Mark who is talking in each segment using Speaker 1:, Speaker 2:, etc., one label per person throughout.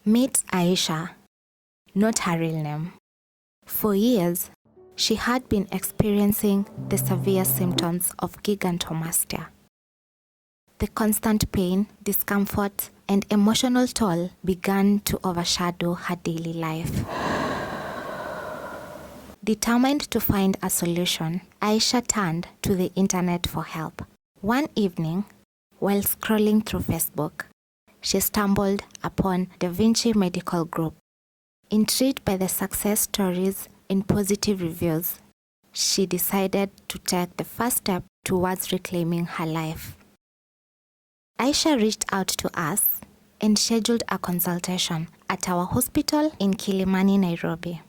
Speaker 1: Meet Aisha, not her real name. For years, she had been experiencing the severe symptoms of gigantomastia. The constant pain, discomfort, and emotional toll began to overshadow her daily life. Determined to find a solution, Aisha turned to the internet for help. One evening, while scrolling through Facebook, she stumbled upon Da Vinci Medical Group. Intrigued by the success stories and positive reviews, she decided to take the first step towards reclaiming her life. Aisha reached out to us and scheduled a consultation at our hospital in Kilimani, Nairobi.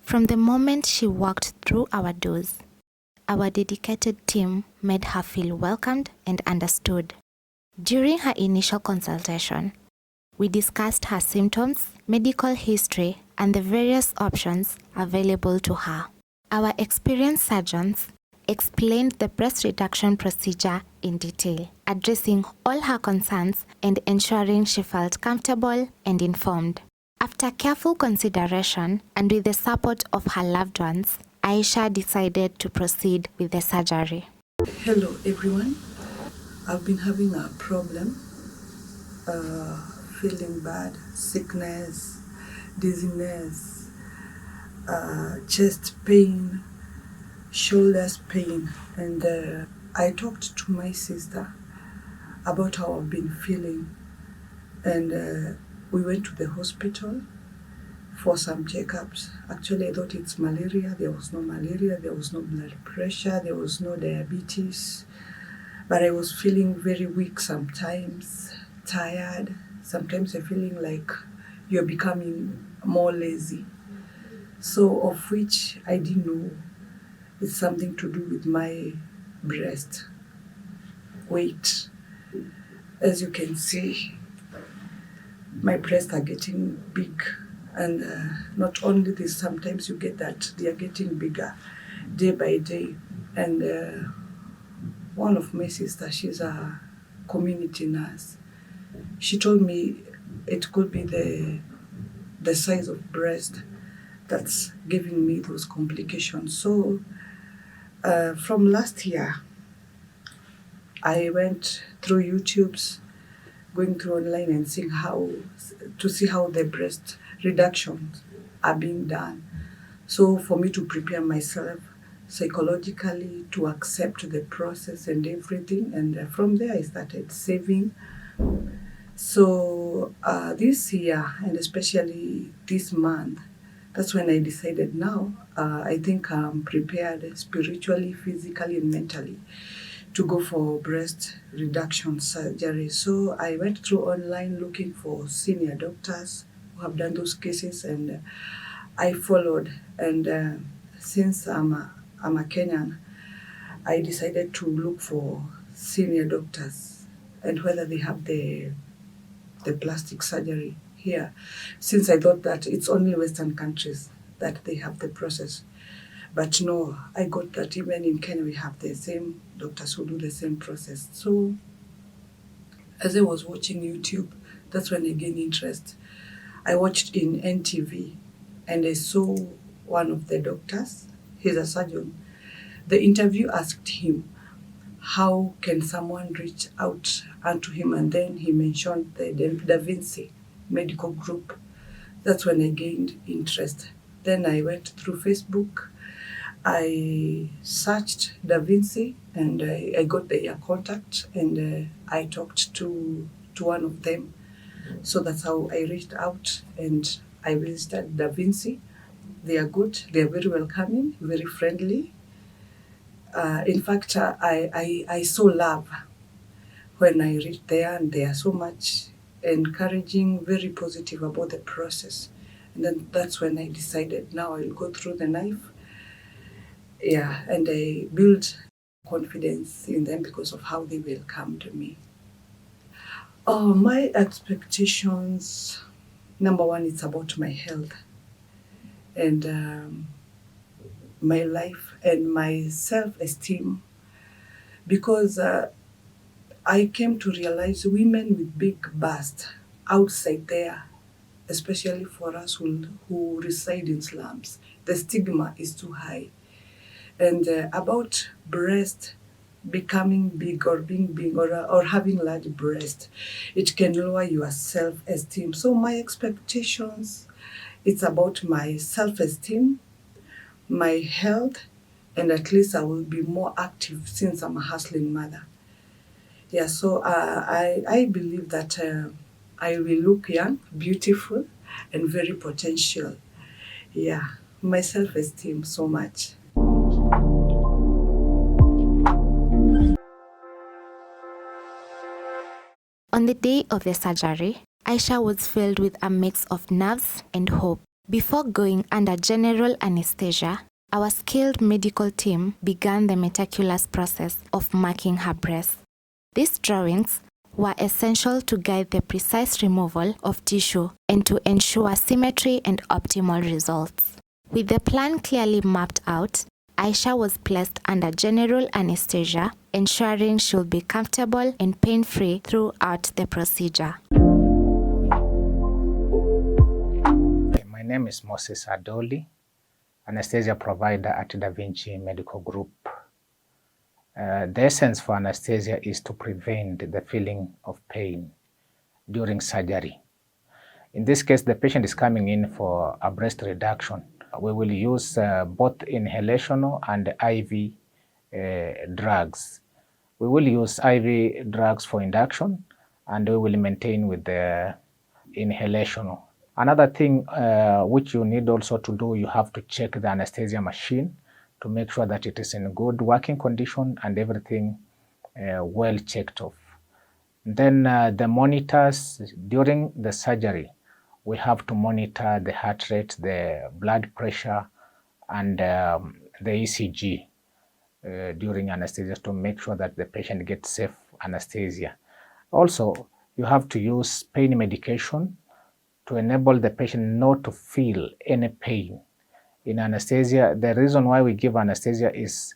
Speaker 1: From the moment she walked through our doors, our dedicated team made her feel welcomed and understood. During her initial consultation, we discussed her symptoms, medical history, and the various options available to her. Our experienced surgeons explained the breast reduction procedure in detail, addressing all her concerns and ensuring she felt comfortable and informed. After careful consideration and with the support of her loved ones, Aisha decided to proceed with the surgery.
Speaker 2: Hello everyone, I've been having a problem, feeling bad, sickness, dizziness, chest pain, shoulders pain, and I talked to my sister about how I've been feeling, and we went to the hospital for some checkups. Actually, I thought it's malaria. There was no malaria, there was no blood pressure, there was no diabetes, but I was feeling very weak sometimes, tired. Sometimes I'm feeling like you're becoming more lazy. So, of which I didn't know it's something to do with my breast weight. As you can see, my breasts are getting big, and not only this, sometimes you get that they are getting bigger day by day. And one of my sisters, she's a community nurse, she told me it could be the size of breast that's giving me those complications. So from last year, I went through YouTube's, going through online and seeing how the breast reductions are being done. So for me to prepare myself psychologically to accept the process and everything, and from there I started saving. So this year, and especially this month, that's when I decided now, I think I'm prepared spiritually, physically, and mentally to go for breast reduction surgery. So I went through online looking for senior doctors who have done those cases, and I followed. And since I'm a Kenyan, I decided to look for senior doctors and whether they have the plastic surgery here, since I thought that it's only Western countries that they have the process. But no, I got that even in Kenya we have the same doctors who do the same process. So as I was watching YouTube, that's when I gained interest. I watched in NTV and I saw one of the doctors, he's a surgeon. The interview asked him, how can someone reach out unto him? And then he mentioned the Da Vinci Medical Group. That's when I gained interest. Then I went through Facebook. I searched Da Vinci and I got their contact, and I talked to one of them. So that's how I reached out and I visited Da Vinci. They are good. They are very welcoming, very friendly. In fact, I saw love when I reached there, and they are so much encouraging, very positive about the process. And then that's when I decided now I'll go through the knife. Yeah, and I built confidence in them because of how they welcomed me. Oh, my expectations, number one, it's about my health and my life and my self-esteem, because I came to realize women with big bust outside there, especially for us who reside in slums. The stigma is too high. And about breast becoming big or being big or having large breast, it can lower your self-esteem. So my expectations, it's about my self-esteem, my health, and at least I will be more active since I'm a hustling mother. Yeah, so I believe that I will look young, beautiful, and very potential. Yeah, my self-esteem so much.
Speaker 1: On the day of the surgery, Aisha was filled with a mix of nerves and hope. Before going under general anesthesia, our skilled medical team began the meticulous process of marking her breast. These drawings were essential to guide the precise removal of tissue and to ensure symmetry and optimal results. With the plan clearly mapped out, Aisha was placed under general anesthesia, ensuring she'll be comfortable and pain-free throughout the procedure.
Speaker 3: My name is Moses Adoli, anesthesia provider at Da Vinci Medical Group. The essence for anesthesia is to prevent the feeling of pain during surgery. In this case, the patient is coming in for a breast reduction. We will use both inhalational and IV drugs. We will use IV drugs for induction, and we will maintain with the inhalational. Another thing which you need also to do, you have to check the anesthesia machine to make sure that it is in good working condition and everything well checked off. Then the monitors during the surgery, we have to monitor the heart rate, the blood pressure, and the ECG during anesthesia to make sure that the patient gets safe anesthesia. Also, you have to use pain medication to enable the patient not to feel any pain. In anesthesia, the reason why we give anesthesia is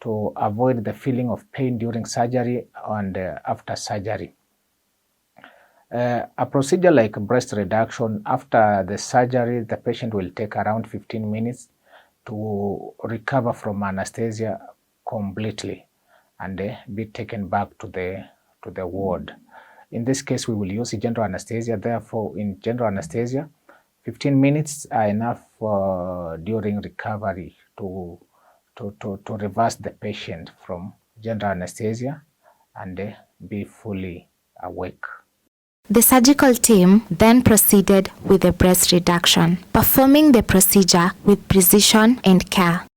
Speaker 3: to avoid the feeling of pain during surgery and after surgery. A procedure like breast reduction, after the surgery, the patient will take around 15 minutes to recover from anesthesia completely and be taken back to the ward. In this case, we will use general anesthesia. Therefore, in general anesthesia, 15 minutes are enough during recovery to reverse the patient from general anesthesia and be fully awake.
Speaker 1: The surgical team then proceeded with the breast reduction, performing the procedure with precision and care.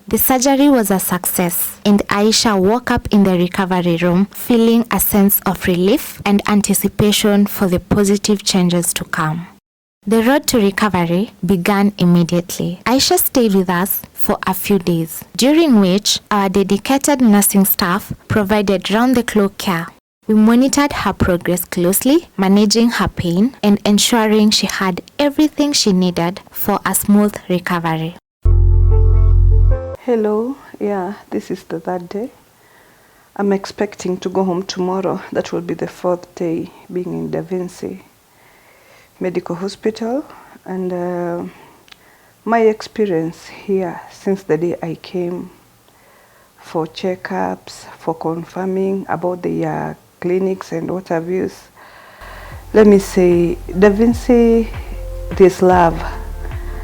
Speaker 1: The surgery was a success, and Aisha woke up in the recovery room feeling a sense of relief and anticipation for the positive changes to come. The road to recovery began immediately. Aisha stayed with us for a few days, during which our dedicated nursing staff provided round-the-clock care. We monitored her progress closely, managing her pain and ensuring she had everything she needed for a smooth recovery.
Speaker 2: Hello, this is the third day. I'm expecting to go home tomorrow. That will be the fourth day being in Da Vinci Medical Hospital. And my experience here since the day I came for checkups, for confirming about the clinics and what have you. Let me say, Da Vinci, it is love.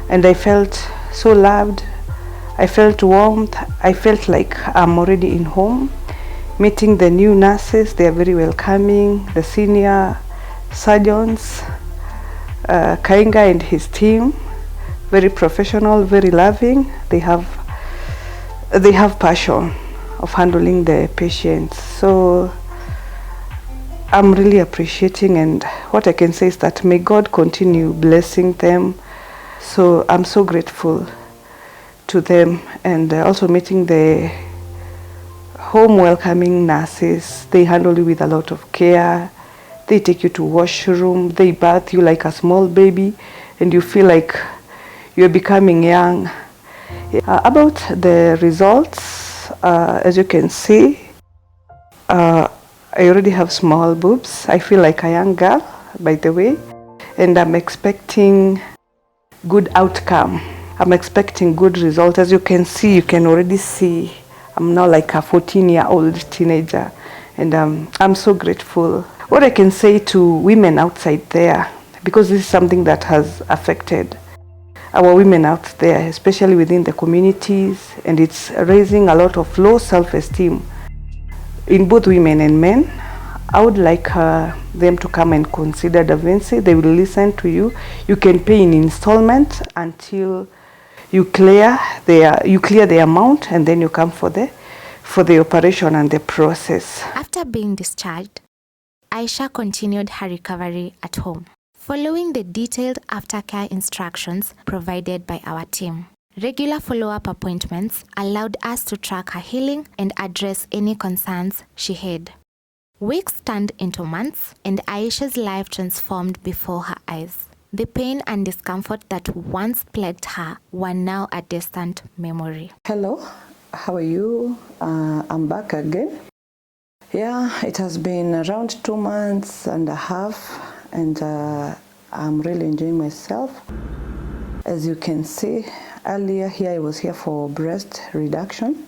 Speaker 2: And I felt so loved. I felt warmth. I felt like I'm already in home. Meeting the new nurses, they are very welcoming. The senior surgeons, Kainga and his team, very professional, very loving. They have passion of handling the patients. So I'm really appreciating, and what I can say is that may God continue blessing them. So I'm so grateful to them, and also meeting the home welcoming nurses. They handle you with a lot of care. They take you to washroom, they bath you like a small baby, and you feel like you're becoming young. About the results, as you can see, I already have small boobs. I feel like a young girl, by the way, and I'm expecting good outcome. I'm expecting good result. As you can see, you can already see I'm now like a 14-year-old teenager, and I'm so grateful. What I can say to women outside there, because this is something that has affected our women out there, especially within the communities, and it's raising a lot of low self-esteem in both women and men. I would like them to come and consider Da Vinci. They will listen to you. You can pay in installment until you clear the amount, and then you come for the operation and the process.
Speaker 1: After being discharged, Aisha continued her recovery at home, following the detailed aftercare instructions provided by our team. Regular follow-up appointments allowed us to track her healing and address any concerns she had. Weeks turned into months, and Aisha's life transformed before her eyes. The pain and discomfort that once plagued her were now a distant memory.
Speaker 2: Hello, how are you? I'm back again. Yeah, it has been around 2 months and a half, and I'm really enjoying myself. As you can see, earlier here I was here for breast reduction,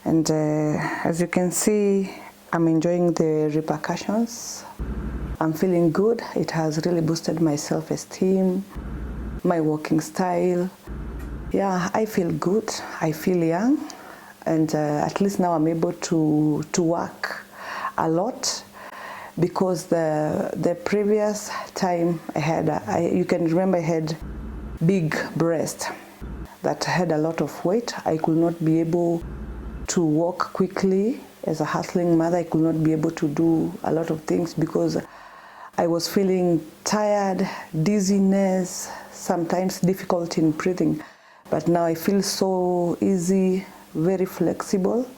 Speaker 2: and as you can see, I'm enjoying the repercussions. I'm feeling good. It has really boosted my self-esteem, my walking style. Yeah, I feel good. I feel young, and at least now I'm able to work a lot, because the previous time I had, you can remember I had big breast that had a lot of weight. I could not be able to walk quickly. As a hustling mother, I could not be able to do a lot of things because I was feeling tired, dizziness, sometimes difficulty in breathing. But now I feel so easy, very flexible.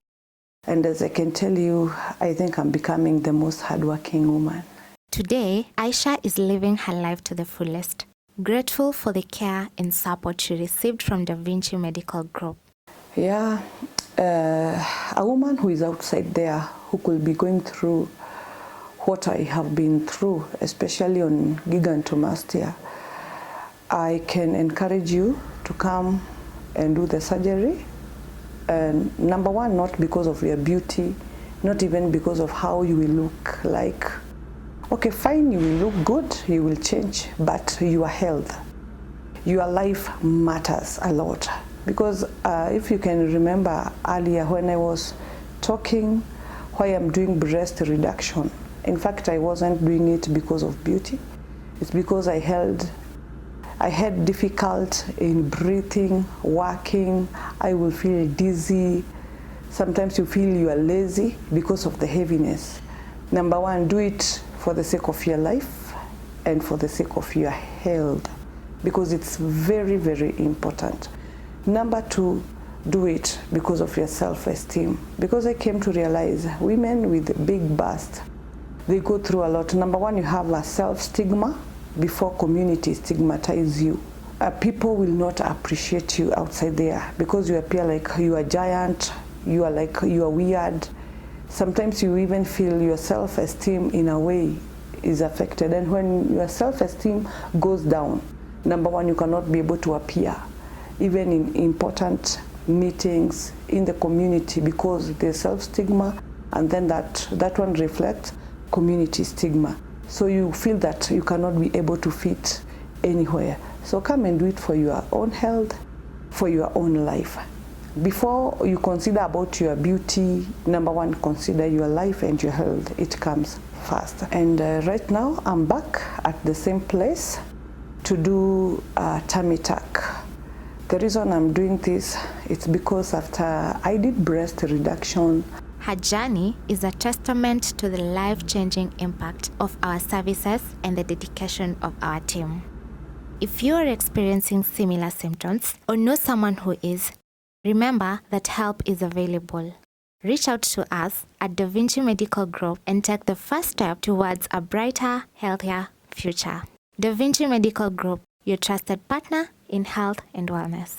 Speaker 2: And as I can tell you, I think I'm becoming the most hardworking woman.
Speaker 1: Today, Aisha is living her life to the fullest, grateful for the care and support she received from Da Vinci Medical Group.
Speaker 2: Yeah, a woman who is outside there, who could be going through what I have been through, especially on gigantomastia, I can encourage you to come and do the surgery. And number one, not because of your beauty, not even because of how you will look like. Okay, fine, you will look good, you will change, but your health, your life matters a lot. Because if you can remember earlier when I was talking why I'm doing breast reduction, in fact, I wasn't doing it because of beauty. It's because I had difficulty in breathing, walking. I will feel dizzy. Sometimes you feel you are lazy because of the heaviness. Number one, do it for the sake of your life and for the sake of your health, because it's very, very important. Number two, do it because of your self-esteem. Because I came to realize women with big bust, they go through a lot. Number one, you have a self-stigma before community stigmatize you. People will not appreciate you outside there because you appear like you are giant, you are weird. Sometimes you even feel your self-esteem in a way is affected. And when your self-esteem goes down, number one, you cannot be able to appear even in important meetings in the community because there's self-stigma, and then that one reflects community stigma. So you feel that you cannot be able to fit anywhere. So come and do it for your own health, for your own life. Before you consider about your beauty, number one, consider your life and your health. It comes first. And right now, I'm back at the same place to do tummy tuck. The reason I'm doing this, it's because after I did breast reduction,
Speaker 1: her journey is a testament to the life-changing impact of our services and the dedication of our team. If you are experiencing similar symptoms or know someone who is, remember that help is available. Reach out to us at Da Vinci Medical Group and take the first step towards a brighter, healthier future. Da Vinci Medical Group, your trusted partner in health and wellness.